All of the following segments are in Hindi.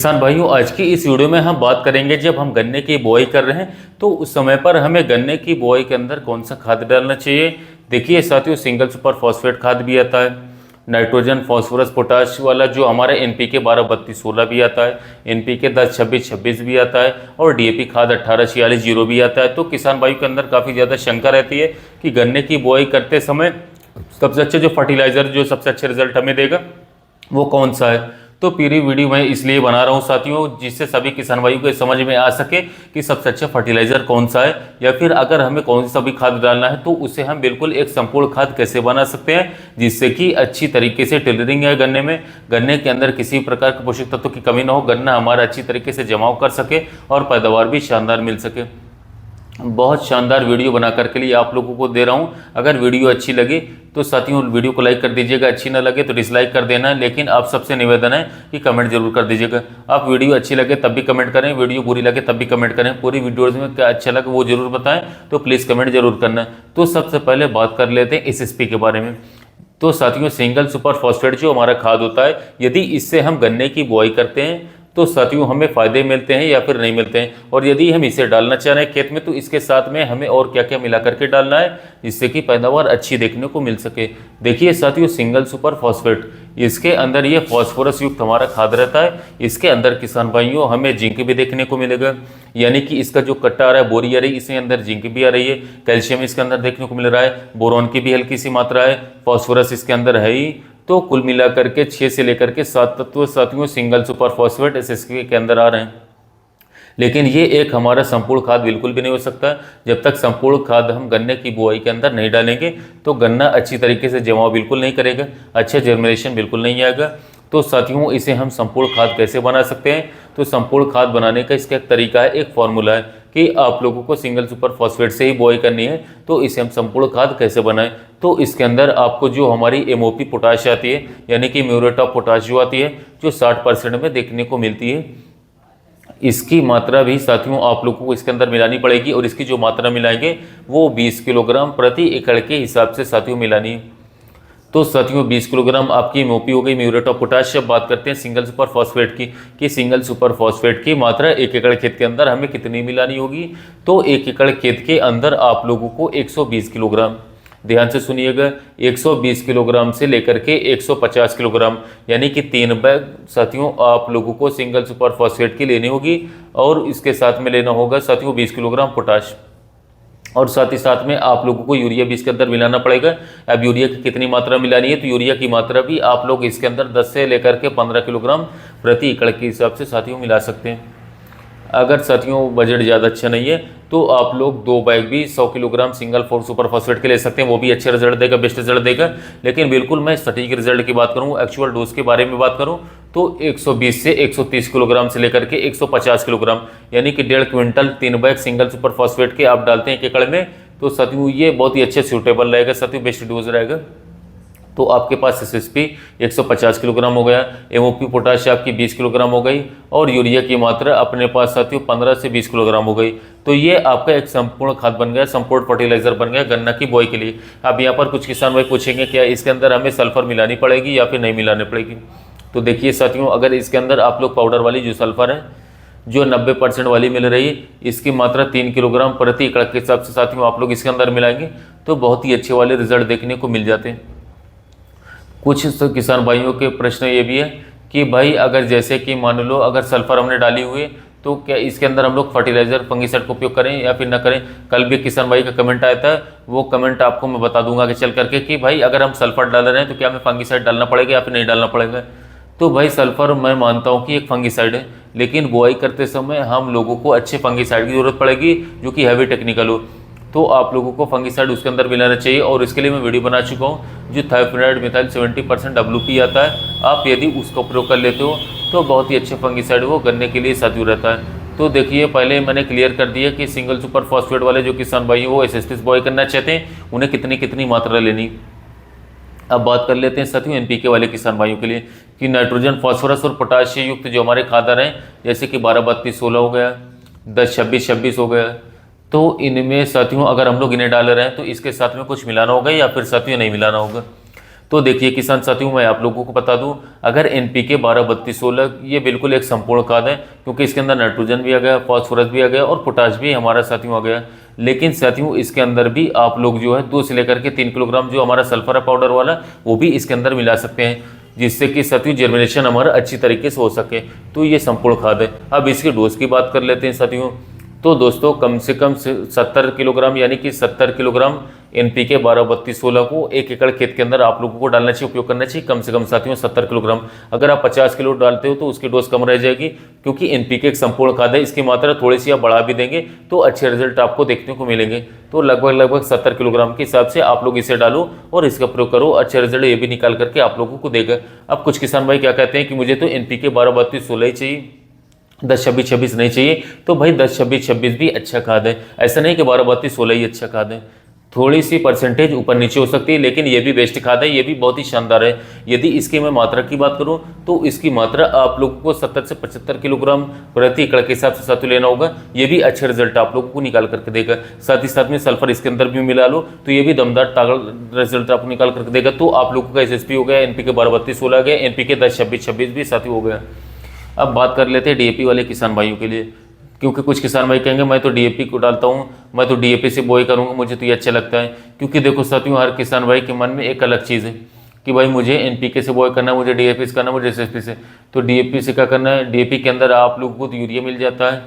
किसान भाइयों, आज की इस वीडियो में हम बात करेंगे जब हम गन्ने की बुआई कर रहे हैं तो उस समय पर हमें गन्ने की बुआई के अंदर कौन सा खाद डालना चाहिए। देखिए साथियों, सिंगल सुपर फॉस्फेट खाद भी आता है, नाइट्रोजन फास्फोरस पोटाश वाला जो हमारा एनपीके 12-32-16 भी आता है, एनपीके 10-26-26 भी आता है और डीएपी खाद 18-46-0 भी आता है। तो किसान भाइयों के अंदर काफ़ी ज़्यादा शंका रहती है कि गन्ने की बुआई करते समय सबसे अच्छा जो फर्टिलाइज़र जो सबसे अच्छे रिजल्ट हमें देगा वो कौन सा है। तो पूरी वीडियो मैं इसलिए बना रहा हूँ साथियों, जिससे सभी किसान भाइयों को समझ में आ सके कि सबसे अच्छा फर्टिलाइजर कौन सा है, या फिर अगर हमें कौन सा भी खाद डालना है तो उसे हम बिल्कुल एक संपूर्ण खाद कैसे बना सकते हैं, जिससे कि अच्छी तरीके से टिलरिंग है गन्ने में, गन्ने के अंदर किसी प्रकार के पोषक तत्वों की कमी ना हो, गन्ना हमारा अच्छी तरीके से जमाव कर सके और पैदावार भी शानदार मिल सके। बहुत शानदार वीडियो बना करके लिए आप लोगों को दे रहा हूं। अगर वीडियो अच्छी लगे तो साथियों वीडियो को लाइक कर दीजिएगा, अच्छी ना लगे तो डिसलाइक कर देना, लेकिन आप सबसे निवेदन है कि कमेंट जरूर कर दीजिएगा। आप वीडियो अच्छी लगे तब भी कमेंट करें, वीडियो बुरी लगे तब भी कमेंट करें। पूरी वीडियोज़ में क्या अच्छा लगे वो जरूर बताएं, तो प्लीज़ कमेंट जरूर करना। तो सबसे पहले बात कर लेते हैं एसएसपी के बारे में। तो साथियों, सिंगल सुपर फॉस्फेट जो हमारा खाद होता है, यदि इससे हम गन्ने की बुआई करते हैं तो साथियों हमें फ़ायदे मिलते हैं या फिर नहीं मिलते हैं, और यदि हम इसे डालना चाह रहे हैं खेत में तो इसके साथ में हमें और क्या क्या मिला करके डालना है जिससे कि पैदावार अच्छी देखने को मिल सके। देखिए साथियों, सिंगल सुपर फॉस्फेट, इसके अंदर ये फॉस्फोरस युक्त हमारा खाद रहता है। इसके अंदर किसान भाइयों हमें जिंक भी देखने को मिलेगा, यानी कि इसका जो कट्टा आ रहा है, बोरी आ रही है, इसके अंदर जिंक भी आ रही है, कैल्शियम इसके अंदर देखने को मिल रहा है, बोरॉन की भी हल्की सी मात्रा है, फॉस्फोरस इसके अंदर है ही। तो कुल मिलाकर के 6 से लेकर के 7 तत्व साथियों सिंगल सुपर फॉस्फेट एसएसपी के अंदर आ रहे हैं। लेकिन ये एक हमारा संपूर्ण खाद बिल्कुल भी नहीं हो सकता जब तक संपूर्ण खाद हम गन्ने की बुआई के अंदर नहीं डालेंगे तो गन्ना अच्छी तरीके से जमाव बिल्कुल नहीं करेगा, अच्छे जर्मिनेशन बिल्कुल नहीं आएगा। तो साथियों इसे हम संपूर्ण खाद कैसे बना सकते हैं, तो संपूर्ण खाद बनाने का इसका एक तरीका है, एक फॉर्मूला है कि आप लोगों को सिंगल सुपर फॉस्फेट से ही बुआई करनी है तो इसे हम संपूर्ण खाद कैसे बनाएं। तो इसके अंदर आपको जो हमारी एमओपी पोटाश आती है, यानी कि म्यूरेट ऑफ पोटाश जो आती है, जो 60% में देखने को मिलती है, इसकी मात्रा भी साथियों आप लोगों को इसके अंदर मिलानी पड़ेगी, और इसकी जो मात्रा मिलाएंगे वो 20 किलोग्राम प्रति एकड़ के हिसाब से साथियों मिलानी है। तो साथियों 20 किलोग्राम आपकी एमओपी हो गई, म्यूरेट ऑफ पोटाश। अब बात करते हैं सिंगल सुपर फॉस्फेट की कि सिंगल सुपर फॉस्फेट की मात्रा 1 एकड़ खेत के अंदर हमें कितनी मिलानी होगी। तो 1 एकड़ खेत के अंदर आप लोगों को 120 किलोग्राम, ध्यान से सुनिएगा, 120 किलोग्राम से लेकर के 150 किलोग्राम, यानी कि 3 बैग साथियों आप लोगों को सिंगल सुपर फॉस्फेट की लेनी होगी, और इसके साथ में लेना होगा साथियों 20 किलोग्राम पोटाश, और साथ ही साथ में आप लोगों को यूरिया भी इसके अंदर मिलाना पड़ेगा। अब यूरिया की कितनी मात्रा मिलानी है, तो यूरिया की मात्रा भी आप लोग इसके अंदर 10 से लेकर के 15 किलोग्राम प्रति एकड़ के हिसाब से साथियों मिला सकते हैं। अगर साथियों बजट ज़्यादा अच्छा नहीं है तो आप लोग 2 बैग भी 100 किलोग्राम सिंगल सुपर फॉस्फेट के ले सकते हैं, वो भी अच्छे रिजल्ट देगा, बेस्ट रिजल्ट देगा। लेकिन बिल्कुल मैं सटीक रिजल्ट की बात करूँ, एक्चुअल डोज के बारे में बात करूँ, तो 120 से 130 किलोग्राम से लेकर के 150 किलोग्राम, यानी कि 1.5 quintal 3 bag single super phosphate के आप डालते हैं 1 एकड़ में, तो साथियों ये बहुत ही अच्छे सूटेबल रहेगा साथियों, बेस्ट डोज रहेगा। तो आपके पास एसएसपी 150 किलोग्राम हो गया, एमओपी पोटाश आपकी 20 किलोग्राम हो गई, और यूरिया की मात्रा अपने पास साथियों 15 से 20 किलोग्राम हो गई। तो ये आपका एक संपूर्ण खाद बन गया, संपूर्ण फर्टिलाइजर बन गया गन्ना की बुआई के लिए। अब यहाँ पर कुछ किसान भाई पूछेंगे क्या इसके अंदर हमें सल्फर मिलानी पड़ेगी या फिर नहीं मिलानी पड़ेगी। तो देखिए साथियों, अगर इसके अंदर आप लोग पाउडर वाली जो सल्फर है जो 90% वाली मिल रही है, इसकी मात्रा 3 किलोग्राम प्रति एकड़ के हिसाब से साथियों आप लोग इसके अंदर मिलाएंगे तो बहुत ही अच्छे वाले रिजल्ट देखने को मिल जाते हैं। कुछ किसान भाइयों के प्रश्न ये भी है कि भाई अगर जैसे कि मान लो अगर सल्फर हमने डाली हुई है तो क्या इसके अंदर हम लोग फर्टिलाइजर फंगीसाइड का उपयोग करें या फिर ना करें। कल भी किसान भाई का कमेंट आया था, वो कमेंट आपको मैं बता दूंगा कि चल करके कि भाई अगर हम सल्फर डाल रहे हैं तो क्या हमें फंगीसाइड डालना पड़ेगा या फिर नहीं डालना पड़ेगा। तो भाई सल्फर मैं मानता हूँ कि एक फंगीसाइड है, लेकिन बुआई करते समय हम लोगों को अच्छे फंगीसाइड की जरूरत पड़ेगी जो कि हैवी टेक्निकल हो, तो आप लोगों को फंगीसाइड उसके अंदर मिलाना चाहिए। और इसके लिए मैं वीडियो बना चुका हूँ, जो थायोफिनाइड मिथाइल 70% WP आता है, आप यदि उसका प्रयोग कर लेते हो तो बहुत ही अच्छे फंगीसाइड वो गन्ने के लिए साथियों रहता है। तो देखिए पहले मैंने क्लियर कर दिया कि सिंगल सुपर फॉस्फेट वाले जो किसान भाई वो एसएसपी बुआई करना चाहते हैं उन्हें कितनी कितनी मात्रा लेनी। अब बात कर लेते हैं साथियों एनपीके वाले किसान भाइयों के लिए कि नाइट्रोजन फास्फोरस और पोटाशियम युक्त जो हमारे खादर हैं, जैसे कि 12-32-16 हो गया, 10-26-26 हो गया, तो इनमें साथियों अगर हम लोग इन्हें डाल रहे हैं तो इसके साथ में कुछ मिलाना होगा या फिर साथियों नहीं मिलाना होगा। तो देखिए किसान साथियों, मैं आप लोगों को बता दूं, अगर NPK 12-32-16 ये बिल्कुल एक संपूर्ण खाद है, क्योंकि इसके अंदर नाइट्रोजन भी आ गया, फास्फोरस भी आ गया और पोटाश भी हमारा साथियों आ गया। लेकिन साथियों इसके अंदर भी आप लोग जो है 2 से लेकर के 3 किलोग्राम जो हमारा सल्फर है पाउडर वाला, वो भी इसके अंदर मिला सकते हैं, जिससे कि साथियों जर्मिनेशन हमारा अच्छी तरीके से हो सके। तो ये संपूर्ण खाद है। अब इसकी डोज की बात कर लेते हैं साथियों। तो दोस्तों कम से कम 70 किलोग्राम, यानी कि 70 किलोग्राम NPK 12-32-16 को 1 एकड़ खेत के अंदर आप लोगों को डालना चाहिए, उपयोग करना चाहिए कम से कम साथियों 70 किलोग्राम। अगर आप 50 किलो डालते हो तो उसकी डोज कम रह जाएगी, क्योंकि NPK एक संपूर्ण खाद है, इसकी मात्रा थोड़ी सी आप बढ़ा भी देंगे तो अच्छे रिजल्ट आपको देखने को मिलेंगे। तो लगभग 70 किलोग्राम के हिसाब से आप लोग इसे डालो और इसका प्रयोग करो, अच्छे रिजल्ट ये भी निकाल करके आप लोगों को देगा। अब कुछ किसान भाई क्या कहते हैं कि मुझे तो NPK 12-32-16 ही चाहिए, 10-26-26 नहीं चाहिए। तो भाई 10-26-26 भी अच्छा खाद है, ऐसा नहीं कि 12-32-16 ही अच्छा खाद है। थोड़ी सी परसेंटेज ऊपर नीचे हो सकती है, लेकिन ये भी बेस्ट खाद है, ये भी बहुत ही शानदार है। यदि इसकी मैं मात्रा की बात करूं तो इसकी मात्रा आप लोगों को 70 से 75 किलोग्राम प्रति एकड़ के हिसाब से साथियों लेना होगा। ये भी अच्छे रिजल्ट आप लोगों को निकाल करके देगा। साथ ही साथ में सल्फर इसके अंदर भी मिला लो तो ये भी दमदार तागड़ रिजल्ट आपको निकाल करके देगा। तो आप लोगों का SSP हो गया, NPK 12-32-16 आ गया, NPK 10-26-26 भी साथियों हो गया। अब बात कर लेते हैं DAP वाले किसान भाइयों के लिए, क्योंकि कुछ किसान भाई कहेंगे मैं तो DAP को डालता हूँ, मैं तो DAP से बोई करूँगा, मुझे तो ये अच्छा लगता है। क्योंकि देखो साथियों हर किसान भाई के मन में एक अलग चीज़ है कि भाई मुझे NPK से बोई करना है, मुझे DAP से करना है, मुझे SSP से। तो DAP से क्या करना है, DAP के अंदर आप लोगों को यूरिया मिल जाता है,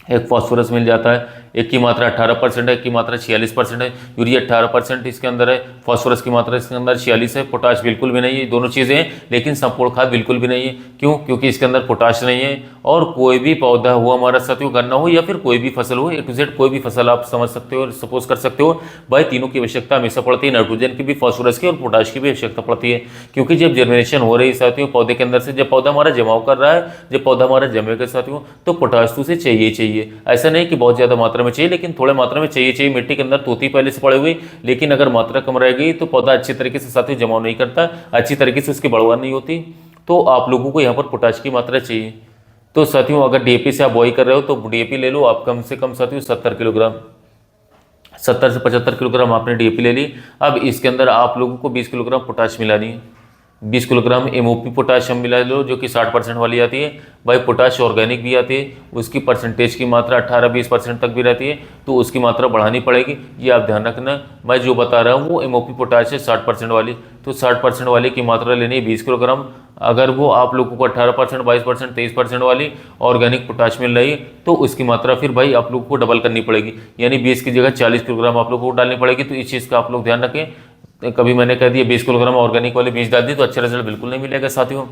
एक फास्फोरस मिल जाता है, एक की मात्रा 18% है, एक की मात्रा 46% है। यूरिया 18% इसके अंदर है, फास्फोरस की मात्रा इसके अंदर 46 है, पोटाश बिल्कुल भी नहीं है। दोनों चीज़ें हैं, लेकिन संपूर्ण खाद बिल्कुल भी नहीं है। क्यों? क्योंकि इसके अंदर पोटाश नहीं है। और कोई भी पौधा हो हमारा साथियों, गन्ना हो या फिर कोई भी फसल हो, A to Z कोई भी फसल आप समझ सकते हो और सपोज कर सकते हो भाई, तीनों की आवश्यकता हमेशा पड़ती है, नाइट्रोजन की भी, फास्फोरस की और पोटाश की भी आवश्यकता पड़ती है। क्योंकि जब जर्मिनेशन हो रही है साथियों पौधे के अंदर से, जब पौधा हमारा जमाव कर रहा है, जब पौधा हमारा जमेगा साथियों, तो पोटाश तो उसे चाहिए चाहिए। ऐसा नहीं कि बहुत ज़्यादा मात्रा में चाहिए, लेकिन थोड़े मात्रा में चाहिए। मिट्टी के अंदर तोती पहले से पड़े हुई, लेकिन अगर मात्रा कम रह गई तो पौधा अच्छी तरीके से साथियों जमाव नहीं करता, अच्छी तरीके से उसकी बढ़वार नहीं होती। तो आप लोगों को यहाँ पर पोटाश की मात्रा चाहिए। तो साथियों अगर DAP से आप बोई कर रहे हो तो DAP ले लो आप कम से कम साथियों 70 किलोग्राम, 70 से 75 किलोग्राम आपने DAP ले ली। अब इसके अंदर आप लोगों को 20 किलोग्राम पोटाश मिलानी है, 20 किलोग्राम MOP पोटाश हम मिला लो, जो कि 60% वाली आती है। भाई पोटाश ऑर्गेनिक भी आती है, उसकी परसेंटेज की मात्रा 18-20% तक भी रहती है, तो उसकी मात्रा बढ़ानी पड़ेगी, ये आप ध्यान रखना। मैं जो बता रहा हूँ वो MOP पोटाश है 60% वाली, तो 60% वाले की मात्रा लेनी है 20 किलोग्राम। अगर वो आप लोगों को 18%, 22%, 23% वाली ऑर्गेनिक पोटाश मिल रही है तो उसकी मात्रा फिर भाई आप लोगों को डबल करनी पड़ेगी, यानी 20 की जगह 40 किलोग्राम आप लोगों को डालनी पड़ेगी। तो इस चीज़ का आप लोग ध्यान रखें। कभी मैंने कह दिया 20 किलोग्राम ऑर्गेनिक वाले बीज डाल दी तो अच्छा रिजल्ट बिल्कुल नहीं मिलेगा साथियों।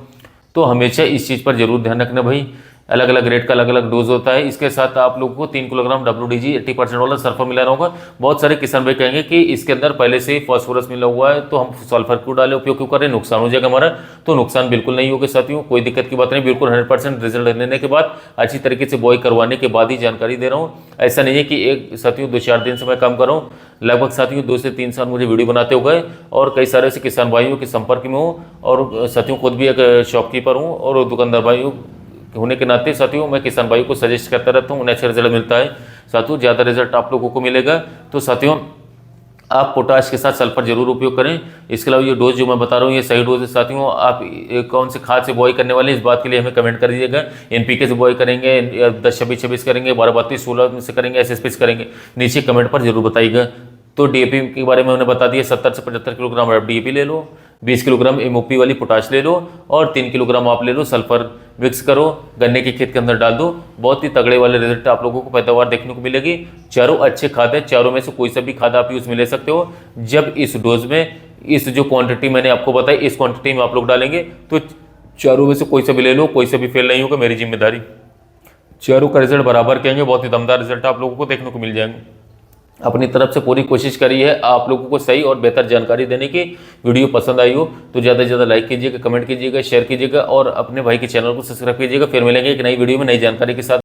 तो हमेशा इस चीज़ पर जरूर ध्यान रखना भाई, अलग अलग रेट का अलग अलग डोज होता है। इसके साथ आप लोगों को 3 किलोग्राम WDG 80% वाला सल्फर मिला होगा। बहुत सारे किसान भाई कहेंगे कि इसके अंदर पहले से ही फास्फोरस मिला हुआ है तो हम सल्फर क्यों डालें, उपयोग क्यों करें, नुकसान हो जाएगा हमारा। तो नुकसान बिल्कुल नहीं होगा साथियों, कोई दिक्कत की बात नहीं, बिल्कुल 100% रिजल्ट लेने के बाद, अच्छी तरीके से बॉय करवाने के बाद ही जानकारी दे रहा हूँ। ऐसा नहीं है कि एक साथियों 2-4 दिन से मैं काम कर रहा हूँ, लगभग साथियों 2 से 3 साल मुझे वीडियो बनाते हो गए और कई सारे ऐसे किसान भाइयों के संपर्क में हूँ। और साथियों खुद भी एक शॉपकीपर हूँ और दुकानदार भाइयों होने के नाते साथियों मैं किसान भाइयों को सजेस्ट करता रहता हूँ, उन्हें अच्छा रिजल्ट मिलता है साथियों, ज़्यादा रिजल्ट आप लोगों को मिलेगा। तो साथियों आप पोटाश के साथ सल्फर जरूर उपयोग करें। इसके अलावा ये डोज जो मैं बता रहा हूँ ये सही डोज है साथियों। आप कौन से खाद से बॉय करने वाले इस बात के लिए हमें कमेंट कर दीजिएगा। NPK से बॉय करेंगे, 10-26-26 करेंगे, 12-32-16 से करेंगे, SSP से करेंगे, नीचे कमेंट पर जरूर बताइएगा। तो DAP के बारे में मैंने बता दिया, 70 से 75 किलोग्राम DAP ले लो, 20 किलोग्राम MOP वाली पोटाश ले लो और 3 किलोग्राम आप ले लो सल्फर, मिक्स करो, गन्ने के खेत के अंदर डाल दो। बहुत ही तगड़े वाले रिजल्ट आप लोगों को पैदावार देखने को मिलेगी। चारों अच्छे खाद है, चारों में से कोई सा भी खाद आप यूज में ले सकते हो। जब इस डोज में इस जो क्वांटिटी मैंने आपको बताई इस क्वांटिटी में आप लोग डालेंगे तो चारों में से कोई सा भी ले लो, कोई सा भी फेल नहीं होगा, मेरी जिम्मेदारी। चारों का रिजल्ट बराबर कहेंगे, बहुत ही दमदार रिजल्ट आप लोगों को देखने को मिल जाएंगे। अपनी तरफ से पूरी कोशिश करी है आप लोगों को सही और बेहतर जानकारी देने की। वीडियो पसंद आई हो तो ज़्यादा से ज़्यादा लाइक कीजिएगा, कमेंट कीजिएगा, शेयर कीजिएगा और अपने भाई के चैनल को सब्सक्राइब कीजिएगा। फिर मिलेंगे एक नई वीडियो में नई जानकारी के साथ।